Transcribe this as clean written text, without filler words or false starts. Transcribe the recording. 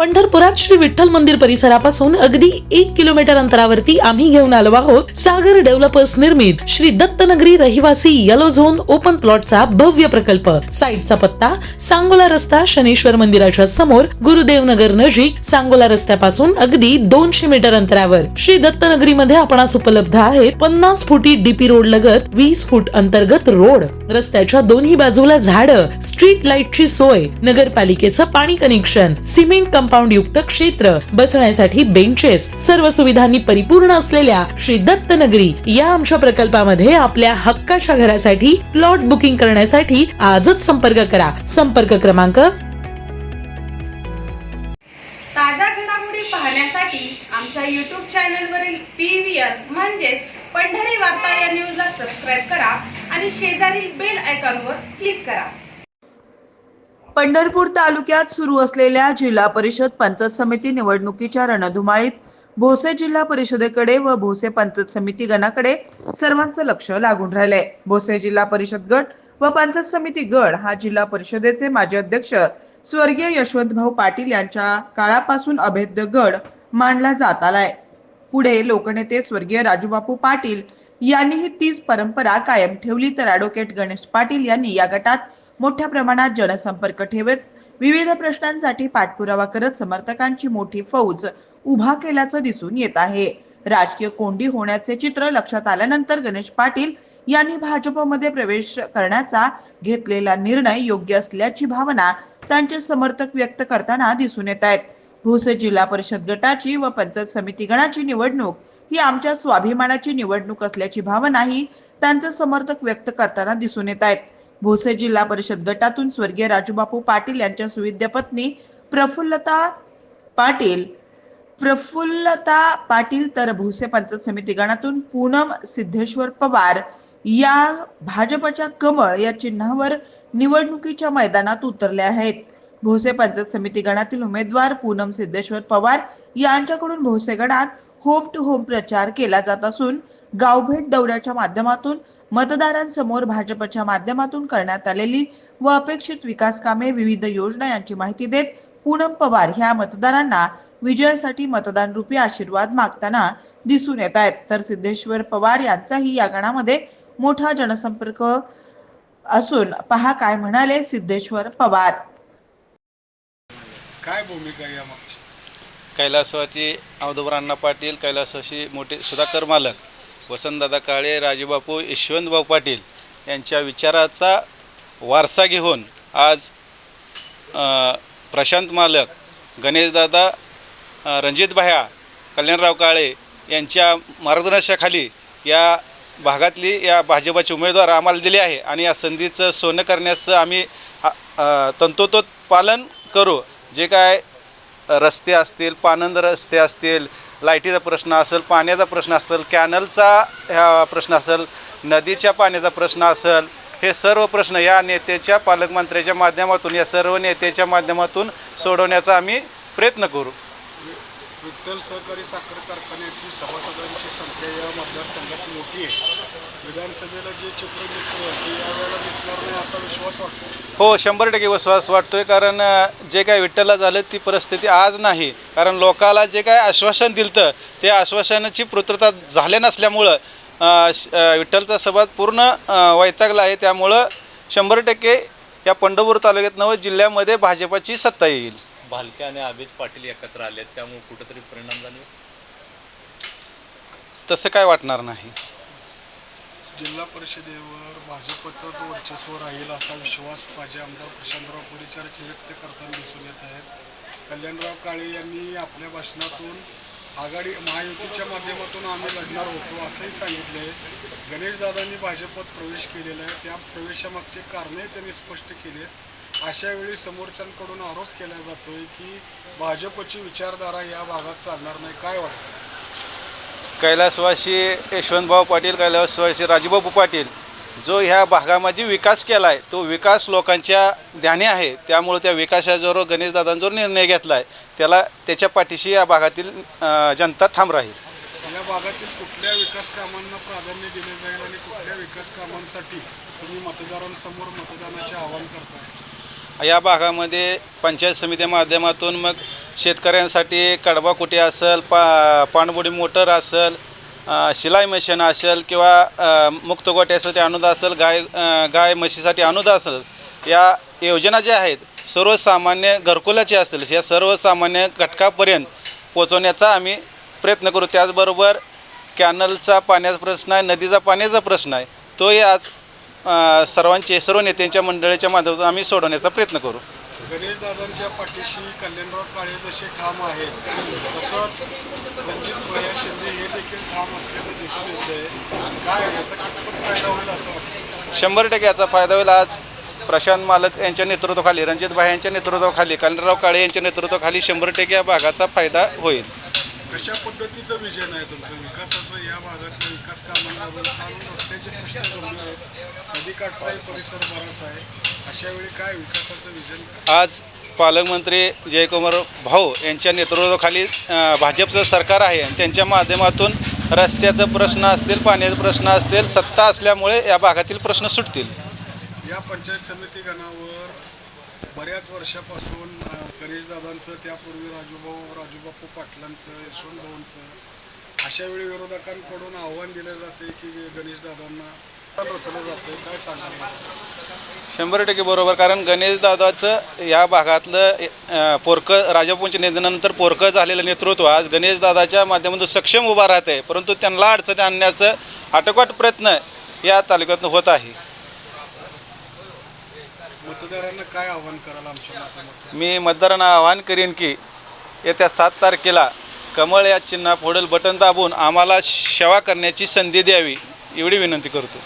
पंढरपुरात श्री विठ्ठल मंदिर परिसरापासून अगदी 1 किलोमीटर अंतरावरती आम्ही घेऊन आलो आहोत सागर डेव्हलपर्स निर्मित श्री दत्तनगरी रहिवासी येलो झोन ओपन प्लॉटचा भव्य प्रकल्प। साईटचा पत्ता सांगोला रस्ता शनेश्वर मंदिराच्या समोर, गुरुदेव नगर नजीक, सांगोला रस्त्यापासून अगदी 200 मीटर अंतरावर। श्री दत्तनगरी मध्ये आपणास उपलब्ध आहेत 50 फुटी डीपी रोड लगत 20 फूट अंतर्गत रोड, रस्त्याच्या दोन्ही बाजूला झाडं, स्ट्रीट लाईटची सोय, नगरपालिकेचं पाणी कनेक्शन, सिमेंट कंपाऊंड युक्त क्षेत्र, बसण्यासाठी बेंचेस, सर्व सुविधांनी परिपूर्ण असलेल्या श्री दत्तनगरी या आमच्या प्रकल्पामध्ये आपल्या हक्काच्या घरासाठी प्लॉट बुकिंग करण्यासाठी आजच संपर्क करा। संपर्क क्रमांक ताज्या घडामोडी पाहण्यासाठी आमच्या YouTube चॅनलवरील PVR म्हणजेच पंढरी वार्ता या न्यूजला सबस्क्राइब करा आणि शेजारील बेल आयकॉनवर क्लिक करा। पंढरपूर तालुक्यात सुरू असलेल्या जिल्हा परिषद पंचायत समिती निवडणुकीच्या रणधुमाळीत भोसे जिल्हा परिषदेकडे व भोसे पंचायत समिती गणाकडे सर्वांचं लक्ष लागून राहिलंय। भोसे जिल्हा परिषद गट व पंचायत समिती गट हा जिल्हा परिषदेचे माजी अध्यक्ष स्वर्गीय यशवंतभाऊ पाटील यांच्या काळापासून अभेद्य गट मानला जात आलाय। पुढे लोकनेते स्वर्गीय राजूबापू पाटील यांनीही तीच परंपरा कायम ठेवली, तर ॲडव्होकेट गणेश पाटील यांनी या गटात मोठ्या प्रमाणात जनसंपर्क ठेवत विविध प्रश्नांसाठी पाठपुरावा करत समर्थकांची मोठी फौज उभा केल्याचं दिसून येत आहे। राजकीय कोंडी होण्याचे चित्र लक्षात आल्यानंतर गणेश पाटील यांनी भाजपमध्ये प्रवेश करण्याचा घेतलेला निर्णय योग्य असल्याची भावना त्यांचे समर्थक व्यक्त करताना दिसून येत आहेत। भोसे जिल्हा परिषद गटाची व पंचायत समिती गणाची निवडणूक ही आमच्या स्वाभिमानाची निवडणूक असल्याची भावनाही त्यांचे समर्थक व्यक्त करताना दिसून येत आहेत। भोसे जिल्हा परिषद गटातून स्वर्गीय राजूबापू पाटील यांच्या सुविद्य पत्नी प्रफुल्लता पाटील तर भोसे पंचायत समिती गणातून पूनम सिद्धेश्वर पवार या भाजपच्या कमळ या चिन्हावर निवडणुकीच्या मैदानात उतरले आहेत। भोसे पंचायत समिती गणातील उमेदवार पूनम सिद्धेश्वर पवार यांच्याकडून भोसे गणात होम टू होम प्रचार केला जात असून गावभेट दौऱ्याच्या माध्यमातून मतदारांसमोर भाजपच्या माध्यमातून करण्यात आलेली व अपेक्षित विकास कामे, विविध योजना यांची माहिती देत पूनम पवार ह्या मतदारांना विजयासाठी मतदान रूपी आशीर्वाद मागताना दिसून येत आहेत। तर सिद्धेश्वर पवार यांचाही या गणामध्ये मोठा जनसंपर्क असून पहा काय म्हणाले सिद्धेश्वर पवार। काय भूमिका या मागची? कैलासवासी औदुबराव पाटील, कैलासवासी मोठे सुधाकर मालक, वसंतदादा काळे, राजूबापू यशवंतभाऊ पाटील यांच्या विचाराचा वारसा घेऊन आज प्रशांत मालक, गणेशदादा, रणजित भाया, कल्याणराव काळे यांच्या मार्गदर्शनाखाली या भागातली या भाजपाचे उमेदवार आम्हाला दिले आहे आणि या संधीचं सोनं करण्याचं आम्ही तंतोतंत पालन करू। जे काय रस्ते असतील, पानंद रस्ते असतील, लाईटीचा प्रश्न असेल, पाण्याचा प्रश्न असेल, कॅनलचा प्रश्न असेल, नदीच्या पाण्याचा प्रश्न असेल, हे सर्व प्रश्न या नेत्याच्या पालकमंत्र्याच्या माध्यमातून, या सर्व नेत्याच्या माध्यमातून सोडवण्याचा आम्ही प्रयत्न करू। विठ्ठल सहकारी साखर कारखान्याची सभासदांची संख्या या मतदारसंघात मोठी आहे। विधानसभेला जे चित्र दिसतं ते यावेळेला दिसणार नाही असा विश्वास वाटतो? हो, 100% विश्वास वाटतोय, कारण जे काय विठ्ठलला झालं ती परिस्थिती आज नाही। कारण लोकाला जे काय आश्वासन दिलं त्या आश्वासनाची पूर्तता झाल्या नसल्यामुळं विठ्ठलचा सभा पूर्ण वैतागला आहे। त्यामुळं 100% या पंढरपूर तालुक्यात नव जिल्ह्यामध्ये भाजपाची सत्ता येईल। भालके आणि अभित पाटील एकत्र आले त्यामुळे कुठेतरी परिणाम झाले? तसं काय वाटणार नाही। जिल्हा परिषदेवर भाजपचाच वर्चस्व राहील असा विश्वास माझे आमदार प्रशांतराव परिचारक व्यक्त करताना दिसून येत आहेत। कल्याणराव काळे यांनी आपल्या भाषणातून आघाडी महायुतीच्या माध्यमातून आम्ही लढणार होतो असंही सांगितले। गणेशदादांनी भाजपात प्रवेश केलेला आहे, त्या प्रवेशामागचे कारणे त्यांनी स्पष्ट केले। अशा वेळी समोरच्यांकडून आरोप केला जातोय की भाजपची विचारधारा या भागात चालणार नाही, काय वाटतं? कैलासवासी यशवंतभाऊ पाटील, कैलासवासी राजूबापू पाटील जो ह्या भागामध्ये विकास केला आहे तो विकास लोकांच्या ध्यानी आहे। त्यामुळे त्या विकासाजवळ गणेशदादांचा निर्णय घेतला आहे त्याला त्याच्या पाठीशी या भागातील जनता ठाम राहील। या भागातील कुठल्या विकास कामांना प्राधान्य दिले जाईल आणि कुठल्या विकास कामांसाठी तुम्ही मतदारांसमोर मतदानाचे आवाहन करताय? या भागामध्ये पंचायत समिती माध्यमातून मग शेतकऱ्यांसाठी कडबा कुटी असेल, पाणबुडी मोटर असेल, शिलाई मशीन असेल किंवा मुक्त गोट्यासाठी अनुदान असेल, गाय म्हशीसाठी अनुदान असेल, या योजना ज्या आहेत सर्वसामान्य घरकुलाची असेल या सर्वसामान्य घटकापर्यंत पोचवण्याचा आम्ही प्रयत्न करू. त्याचबरोबर कॅनलचा पाण्याचा प्रश्न आहे, नदीचा पाण्याचा प्रश्न आहे, तोही आज सर्व नेत्यांच्या मंडळीच्या माध्यमातून आम्ही सोडवण्याचा प्रयत्न करू. गणेशदादांच्या पाठीशी कल्याणराव काळे जसे ठाम आहेत तसंच रणजित भैया शिंदे हे देखील ठाम असल्याचं दिसून येतंय. काय याचा कितपत फायदा होईल असं वाटतं? 100% याचा फायदा होईल. आज प्रशांत मालक यांच्या नेतृत्वाखाली, रणजित भाई यांच्या नेतृत्वाखाली, कल्याणराव काळे यांच्या नेतृत्वाखाली 100% या भागाचा फायदा होईल. कशा पद्धतीचं विजन आहे तुमचं विकासाचं? या भागातल्या विकास कामांना रस्त्याचे प्रश्न गंभीर आहेत, नदीकाठचाही परिसर बराच आहे, अशा वेळी काय विकासाचं विजन? आज पालकमंत्री जयकुमार भाऊ यांच्या नेतृत्वाखाली भाजपचं सरकार आहे आणि त्यांच्या माध्यमातून रस्त्याचं प्रश्न असतील, पाण्याचे प्रश्न असतील, सत्ता असल्यामुळे या भागातील प्रश्न सुटतील. या पंचायत समिती गणावर बऱ्याच वर्षापासून गणेशदादांचं, त्यापूर्वी राजूबापू पाटलांचं, यशवंत भाऊंचं, अशा वेळी विरोधकांकडून आव्हान दिलं जाते की गणेशदादांना रचलं जातं. काय सांगणार? 100% बरोबर. कारण गणेशदादाचं या भागातलं पोरकं राजापूरच्या निधनानंतर पोरकं झालेलं नेतृत्व आज गणेशदादाच्या माध्यमातून सक्षम उभा राहत आहे, परंतु त्यांना अडचणी आणण्याचं आटोकाट प्रयत्न या तालुक्यातून होत आहे. मतदारांना काय आव्हान कराल आमच्या माध्यमातून? मी मतदारांना आवाहन करीन की येत्या 7 तारखेला कमळ या चिन्हा पुढील बटन दाबून आम्हाला सेवा करण्याची संधी द्यावी एवढी विनंती करतो.